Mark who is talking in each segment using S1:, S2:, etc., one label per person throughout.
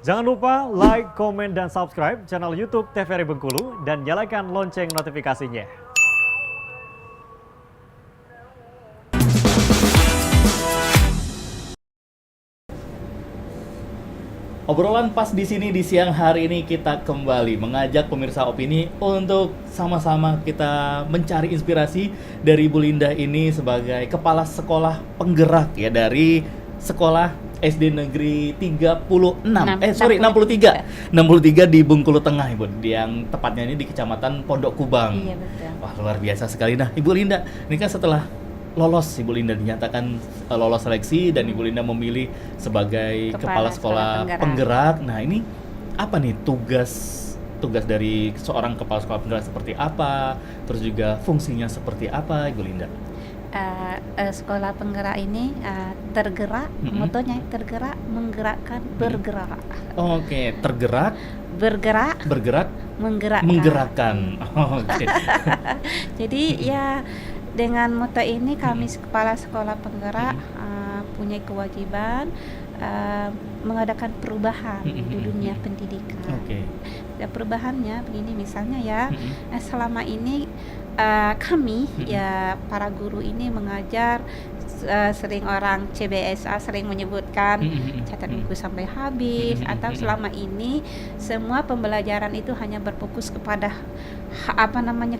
S1: Jangan lupa like, komen, dan subscribe channel YouTube TVRI Bengkulu dan nyalakan lonceng notifikasinya.
S2: Obrolan pas di sini di siang hari ini kita kembali mengajak pemirsa Opini untuk sama-sama kita mencari inspirasi dari Bu Linda ini sebagai kepala sekolah penggerak ya dari sekolah SD Negeri 63 di Bengkulu Tengah Ibu, yang tepatnya ini di Kecamatan Pondok Kubang.
S3: Iya, betul.
S2: Wah, luar biasa sekali. Nah, Ibu Linda, ini kan setelah lolos Ibu Linda dinyatakan lolos seleksi dan Ibu Linda memilih sebagai kepala sekolah penggerak. Nah, ini apa nih tugas dari seorang kepala sekolah penggerak seperti apa? Terus juga fungsinya seperti apa, Ibu Linda?
S3: Sekolah penggerak ini tergerak, motonya tergerak, menggerakkan, bergerak.
S2: Oke, tergerak,
S3: bergerak,
S2: menggerakkan. Oke.
S3: Jadi ya dengan moto ini kami kepala sekolah penggerak punya kewajiban mengadakan perubahan di dunia pendidikan.
S2: Oke.
S3: Ya, perubahannya begini misalnya ya, selama ini kami ya para guru ini mengajar sering orang CBSA sering menyebutkan catat buku sampai habis, atau selama ini semua pembelajaran itu hanya berfokus kepada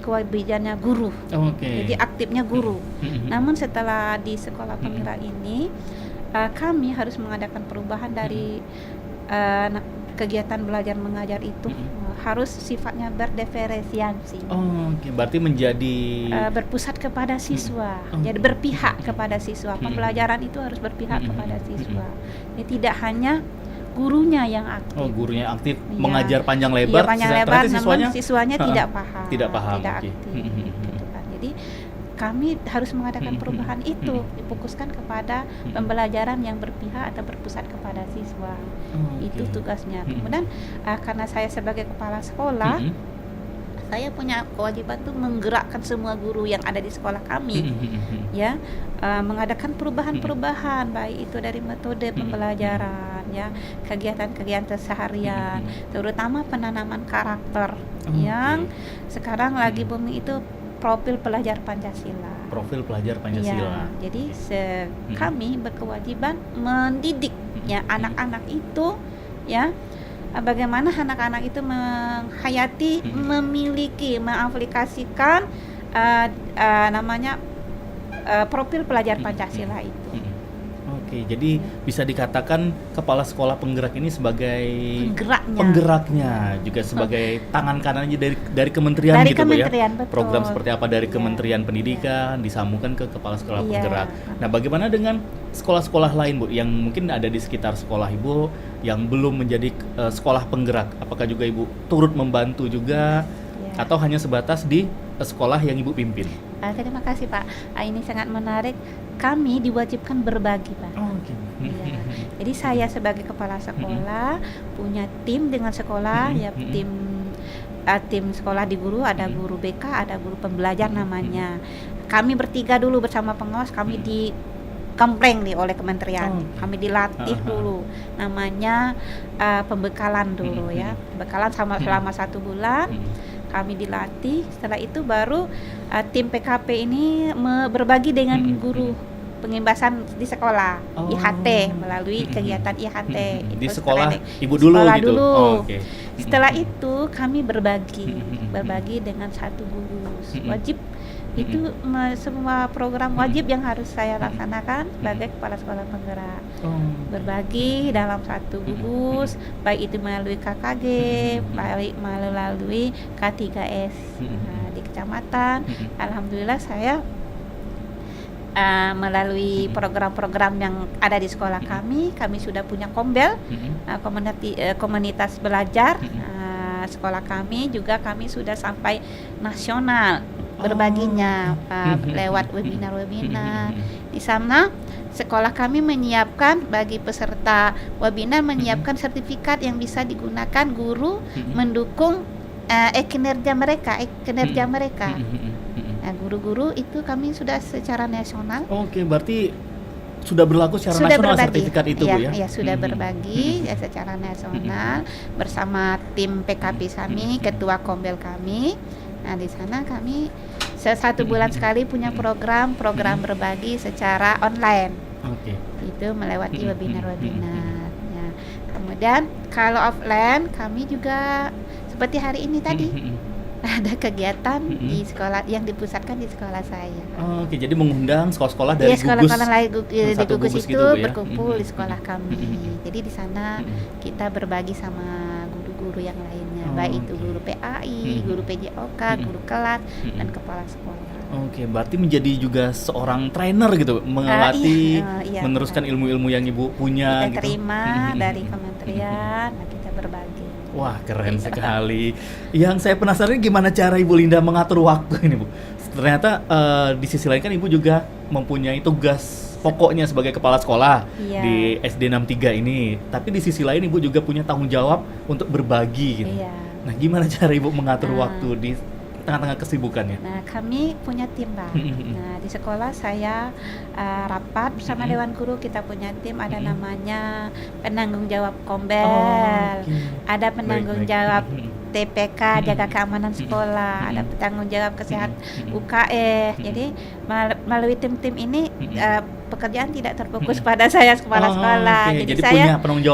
S3: kewajibannya guru. Jadi aktifnya guru. Namun setelah di sekolah penggerak ini kami harus mengadakan perubahan dari kegiatan belajar mengajar itu harus sifatnya berdiferensiasi.
S2: Oke, berarti menjadi
S3: berpusat kepada siswa. Jadi berpihak kepada siswa. Pembelajaran itu harus berpihak kepada siswa. Jadi tidak hanya gurunya yang aktif.
S2: Oh, gurunya aktif
S3: Ya.
S2: mengajar panjang lebar.
S3: Iya, panjang lebar, namun
S2: siswanya
S3: siswanya tidak paham.
S2: Tidak paham.
S3: Tidak
S2: Oke.
S3: aktif. Gitu kan. Jadi kami harus mengadakan perubahan itu, difokuskan kepada pembelajaran yang berpihak atau berpusat kepada siswa. Itu tugasnya. Kemudian karena saya sebagai kepala sekolah, saya punya kewajiban tuh menggerakkan semua guru yang ada di sekolah kami, ya, mengadakan perubahan-perubahan, baik itu dari metode pembelajaran, ya, kegiatan-kegiatan seharian, terutama penanaman karakter yang sekarang lagi booming itu profil pelajar Pancasila.
S2: Profil pelajar Pancasila.
S3: Ya, jadi kami berkewajiban mendidik ya anak-anak itu, ya, bagaimana anak-anak itu menghayati, memiliki, mengaplikasikan profil pelajar Pancasila itu.
S2: Oke, jadi bisa dikatakan kepala sekolah penggerak ini sebagai penggeraknya, juga sebagai tangan kanannya dari kementerian
S3: dari
S2: gitu Bu ya.
S3: Betul.
S2: Program seperti apa dari Kementerian Pendidikan disambungkan ke kepala sekolah penggerak. Nah, bagaimana dengan sekolah-sekolah lain Bu yang mungkin ada di sekitar sekolah Ibu yang belum menjadi sekolah penggerak? Apakah juga Ibu turut membantu juga atau hanya sebatas di sekolah yang Ibu pimpin?
S3: Terima kasih Pak. Ini sangat menarik. Kami diwajibkan berbagi Pak. Ya. Jadi saya sebagai kepala sekolah punya tim dengan sekolah, ya, tim sekolah di guru, ada guru BK, ada guru pembelajar namanya. Kami bertiga dulu bersama pengawas, kami di kempleng nih oleh kementerian. Kami dilatih dulu, namanya pembekalan dulu ya, pembekalan selama 1 bulan. Kami dilatih, setelah itu baru tim PKP ini berbagi dengan guru pengimbasan di sekolah, IHT, melalui kegiatan IHT.
S2: Di sekolah Ibu dulu
S3: sekolah
S2: gitu?
S3: Dulu.
S2: Okay.
S3: Setelah itu kami berbagi dengan satu guru. Wajib itu semua program wajib yang harus saya laksanakan sebagai kepala sekolah penggerak. Berbagi dalam satu gugus, baik itu melalui KKG, baik melalui K3S di kecamatan. Alhamdulillah saya melalui program-program yang ada di sekolah kami sudah punya kombel, komunitas belajar. Sekolah kami sudah sampai nasional berbaginya lewat webinar. Di sana sekolah kami menyiapkan bagi peserta webinar sertifikat yang bisa digunakan guru mendukung kinerja mereka. Nah, guru-guru itu kami sudah secara nasional.
S2: Oke, berarti sudah berlaku secara
S3: Sudah
S2: nasional
S3: berbagi.
S2: sertifikat itu Bu ya?
S3: Iya, sudah berbagi ya, secara nasional bersama tim PKP kami, ketua Kombel kami. Nah, di sana kami satu bulan sekali punya program berbagi secara online.
S2: Oke.
S3: Itu melewati webinar-webinar. Ya. Kemudian kalau offline kami juga seperti hari ini tadi ada kegiatan di sekolah yang dipusatkan di sekolah saya.
S2: Oke, jadi mengundang sekolah-sekolah dari
S3: sekolah-sekolah lain di
S2: satu
S3: gugus
S2: gugus
S3: itu
S2: gitu, Bu, ya?
S3: berkumpul di sekolah kami. Jadi di sana kita berbagi sama guru-guru yang lainnya, baik itu guru PAI, guru PJOK, guru kelas, dan kepala sekolah.
S2: Oke, berarti menjadi juga seorang trainer gitu, melatih,
S3: iya,
S2: meneruskan ilmu-ilmu yang Ibu punya
S3: Kita
S2: gitu.
S3: terima dari kementerian, nah kita berbagi.
S2: Wah, keren sekali. Yang saya penasaran gimana cara Ibu Linda mengatur waktu ini, Bu. Ternyata di sisi lain kan Ibu juga mempunyai tugas pokoknya sebagai kepala sekolah di SD 63 ini. Tapi di sisi lain Ibu juga punya tanggung jawab untuk berbagi gitu.
S3: Iya.
S2: Nah, gimana cara Ibu mengatur waktu di tengah-tengah kesibukannya?
S3: Nah, kami punya tim, Pak. Nah, di sekolah saya rapat bersama Dewan Guru, kita punya tim, ada namanya penanggung jawab Kombel, ada penanggung jawab TPK, jaga keamanan sekolah, ada penanggung jawab kesehatan UKS. Jadi melalui tim-tim ini pekerjaan tidak terfokus pada saya kepala sekolah.
S2: Jadi
S3: saya
S2: punya penanggung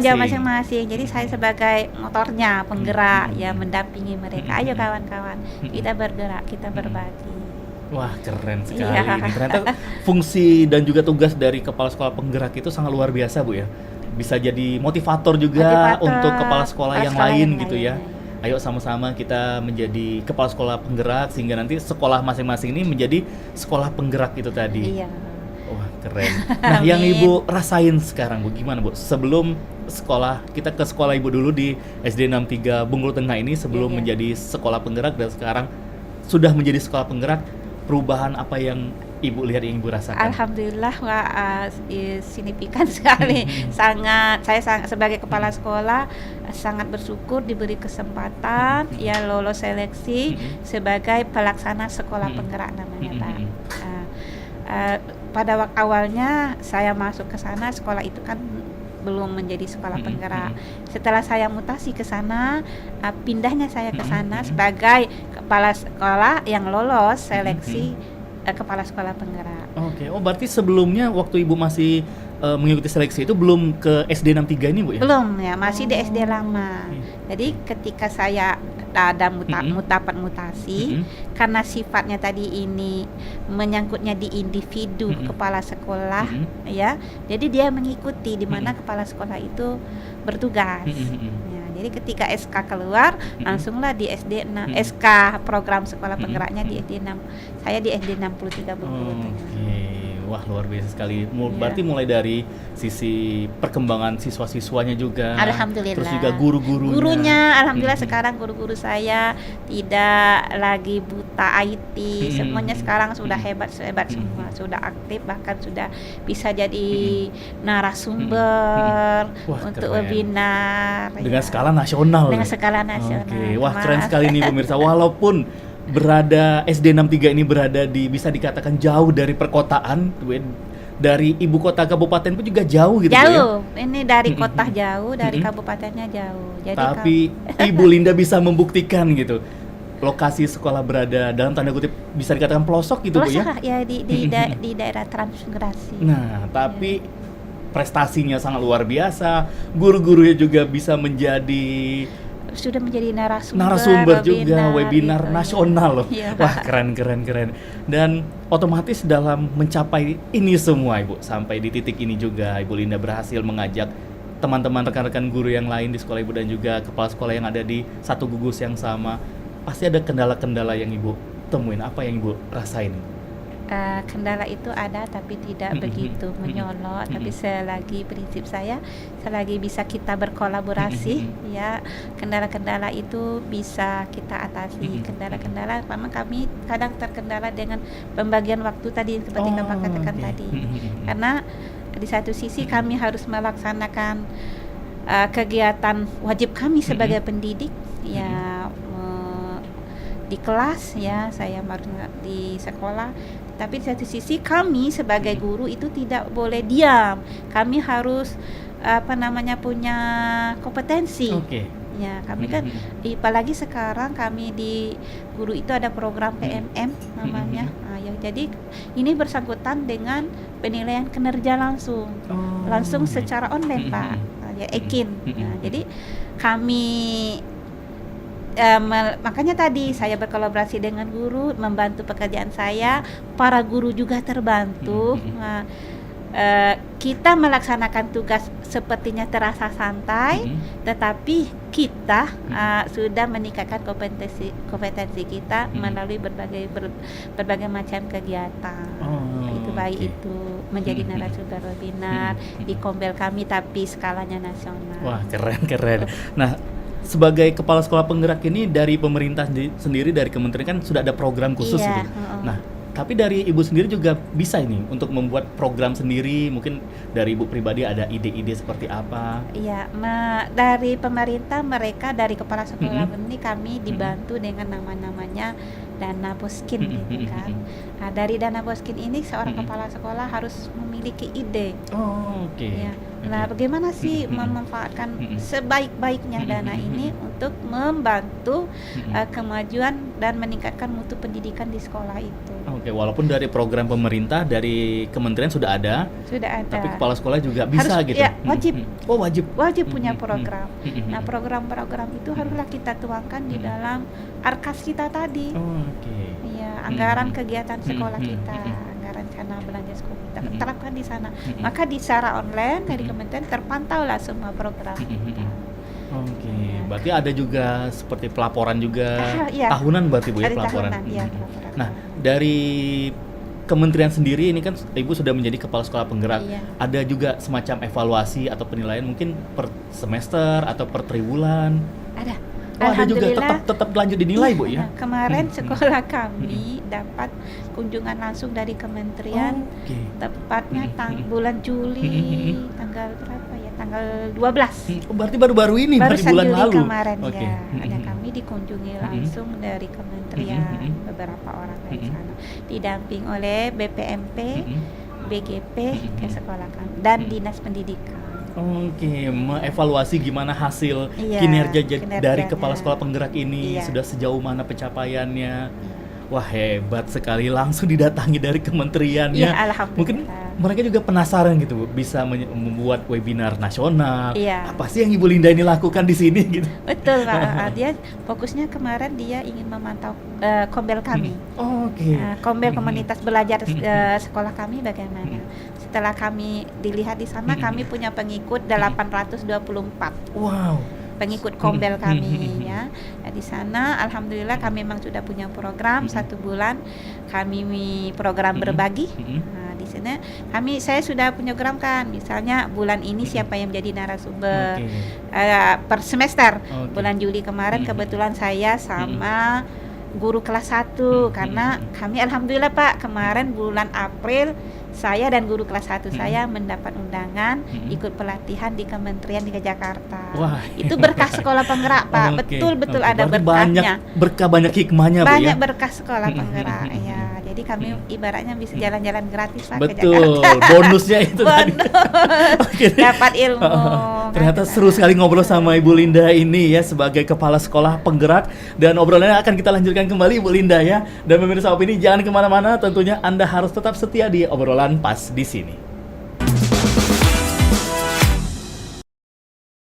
S2: jawab
S3: masing-masing. Jadi saya sebagai motornya, penggerak, ya mendampingi mereka. Ayo kawan-kawan, kita bergerak, kita berbagi.
S2: Wah, keren sekali. Ini ternyata fungsi dan juga tugas dari kepala sekolah penggerak itu sangat luar biasa, Bu ya. Bisa jadi motivator juga untuk kepala sekolah yang lain gitu ya. Ayo sama-sama kita menjadi kepala sekolah penggerak sehingga nanti sekolah masing-masing ini menjadi sekolah penggerak itu tadi.
S3: Iya.
S2: Wah, keren. Nah, yang Ibu rasain sekarang, Bu, gimana, Bu? Sebelum sekolah, kita ke sekolah Ibu dulu di SD 63 Bengkulu Tengah ini sebelum menjadi sekolah penggerak dan sekarang sudah menjadi sekolah penggerak, perubahan apa yang Ibu lihat, yang Ibu rasakan?
S3: Alhamdulillah, signifikan sekali. Saya sebagai kepala sekolah sangat bersyukur diberi kesempatan ya lolos seleksi sebagai pelaksana sekolah penggerak namanya, Pak. Pada waktu awalnya saya masuk ke sana, sekolah itu kan belum menjadi sekolah penggerak. Setelah saya mutasi ke sana, pindahnya saya ke sana sebagai kepala sekolah yang lolos seleksi kepala sekolah penggerak.
S2: Oke, berarti sebelumnya waktu Ibu masih mengikuti seleksi itu belum ke SD 63 ini, Bu ya?
S3: Belum ya, masih di SD lama. Jadi ketika saya ada mutasi karena sifatnya tadi ini menyangkutnya di individu kepala sekolah ya. Jadi dia mengikuti di mana kepala sekolah itu bertugas. Ya, jadi ketika SK keluar langsunglah di SD 6 SK program sekolah penggeraknya di SD 6. Saya di SD 63 Bengkulu Tengah.
S2: Wah, luar biasa sekali. Berarti mulai dari sisi perkembangan siswa-siswanya juga.
S3: Alhamdulillah.
S2: Terus juga guru-gurunya.
S3: Gurunya, alhamdulillah sekarang guru-guru saya tidak lagi buta IT. Semuanya sekarang sudah hebat semua, sudah aktif, bahkan sudah bisa jadi narasumber untuk webinar.
S2: Dengan skala nasional.
S3: Dengan skala nasional.
S2: Wah, keren sekali nih pemirsa. Walaupun berada SD 63 ini berada di, bisa dikatakan jauh dari perkotaan, dari ibu kota kabupaten pun juga jauh gitu.
S3: Jauh, ya? Ini dari kota jauh, dari kabupatennya jauh. Jadi
S2: tapi Ibu Linda bisa membuktikan gitu, lokasi sekolah berada dalam tanda kutip bisa dikatakan pelosok gitu, Bu ya?
S3: Ya di daerah transmigrasi.
S2: Nah, tapi prestasinya sangat luar biasa. Guru-gurunya juga bisa menjadi
S3: sudah menjadi narasumber
S2: juga webinar
S3: gitu,
S2: nasional loh.
S3: Ya.
S2: Wah, keren. Dan otomatis dalam mencapai ini semua, Ibu, sampai di titik ini juga Ibu Linda berhasil mengajak teman-teman rekan-rekan guru yang lain di sekolah Ibu dan juga kepala sekolah yang ada di satu gugus yang sama. Pasti ada kendala-kendala yang Ibu temuin. Apa yang Ibu rasain?
S3: Kendala itu ada, tapi tidak begitu menyolot. Tapi selagi prinsip saya, selagi bisa kita berkolaborasi, ya kendala-kendala itu bisa kita atasi. Kendala-kendala, memang kami kadang terkendala dengan pembagian waktu tadi seperti Bapak katakan tadi. Karena di satu sisi kami harus melaksanakan kegiatan wajib kami sebagai pendidik, ya di kelas ya, saya baru di sekolah. Tapi di satu sisi kami sebagai guru itu tidak boleh diam. Kami harus punya kompetensi. Ya, kami kan apalagi sekarang kami di guru itu ada program PMM namanya. Ya, jadi ini bersangkutan dengan penilaian kinerja langsung secara online Pak. Ya, Ekin. Nah, jadi kami makanya tadi saya berkolaborasi dengan guru, membantu pekerjaan saya, para guru juga terbantu. Kita melaksanakan tugas sepertinya terasa santai, tetapi kita sudah meningkatkan kompetensi kita melalui berbagai macam kegiatan. Itu baik itu menjadi narasumber webinar di Kombel kami, tapi skalanya nasional.
S2: Wah, keren. Nah, sebagai kepala sekolah penggerak ini dari pemerintah sendiri, dari kementerian kan sudah ada program khusus gitu. Nah, tapi dari Ibu sendiri juga bisa ini untuk membuat program sendiri, mungkin dari Ibu pribadi ada ide-ide seperti apa?
S3: Iya, dari pemerintah mereka dari kepala sekolah ini kami dibantu dengan namanya dana boskin gitu kan. Nah, dari dana boskin ini seorang kepala sekolah harus memiliki ide. Ya. Nah, bagaimana sih memanfaatkan sebaik-baiknya dana ini untuk membantu kemajuan dan meningkatkan mutu pendidikan di sekolah itu.
S2: Walaupun dari program pemerintah, dari kementerian sudah ada. Tapi kepala sekolah juga bisa
S3: harus,
S2: gitu.
S3: Ya, wajib.
S2: Wajib
S3: Punya program. Nah, program-program itu haruslah kita tuangkan di dalam arkas kita tadi. Iya, anggaran kegiatan sekolah kita, anggaran rencana belanja sekolah kita terapkan di sana. Maka di secara online dari kementerian terpantau lah semua program kita.
S2: Berarti ada juga seperti pelaporan juga tahunan berarti Bu ya, pelaporan.
S3: Pelaporan.
S2: Nah, dari kementerian sendiri ini kan Ibu sudah menjadi kepala sekolah penggerak. Ada juga semacam evaluasi atau penilaian mungkin per semester atau per triwulan.
S3: Ada.
S2: Ada juga tetap lanjut dinilai Bu ya.
S3: Kemarin sekolah kami dapat kunjungan langsung dari kementerian, tepatnya bulan Juli, tanggal berapa ya? Tanggal 12.
S2: Berarti baru-baru ini,
S3: baru
S2: bulan
S3: Juli
S2: lalu.
S3: Kemarin ya. Ada kami dikunjungi langsung dari kementerian, beberapa orang dari sana, didamping oleh BPMP, BGP ke sekolah kami dan Dinas Pendidikan.
S2: Mengevaluasi gimana hasil kinerja dari kepala sekolah penggerak ini, sudah sejauh mana pencapaiannya. Wah, hebat sekali, langsung didatangi dari kementeriannya.
S3: Alhamdulillah.
S2: Mungkin mereka juga penasaran gitu Bu, bisa membuat webinar nasional. Apa sih yang Ibu Linda ini lakukan di sini gitu?
S3: Betul Pak. Dia fokusnya kemarin dia ingin memantau Kombel kami. Kombel komunitas belajar sekolah kami bagaimana. Setelah kami dilihat di sana, kami punya pengikut 824.
S2: Wow.
S3: Pengikut Kombel kami ya. Di sana alhamdulillah kami memang sudah punya program 1 bulan kami program berbagi. Nah, di sana saya sudah punya program kan, misalnya bulan ini siapa yang menjadi narasumber per semester. Bulan Juli kemarin kebetulan saya sama guru kelas 1 karena kami alhamdulillah Pak, kemarin bulan April saya dan guru kelas 1 saya mendapat undangan ikut pelatihan di kementerian di Jakarta.
S2: Wah,
S3: itu berkah sekolah penggerak Pak. Betul-betul ada berkahnya.
S2: Banyak hikmahnya Bu ya.
S3: Banyak berkah sekolah penggerak ya. Jadi kami ibaratnya bisa jalan-jalan gratis Pak ke
S2: Betul,
S3: Jakarta.
S2: bonusnya itu tadi.
S3: Dapat ilmu.
S2: Ternyata seru sekali ngobrol sama Ibu Linda ini ya, sebagai kepala sekolah penggerak. Dan obrolannya akan kita lanjutkan kembali Ibu Linda ya. Dan pemirsa Opini jangan kemana-mana, tentunya Anda harus tetap setia di obrolan Pas di sini.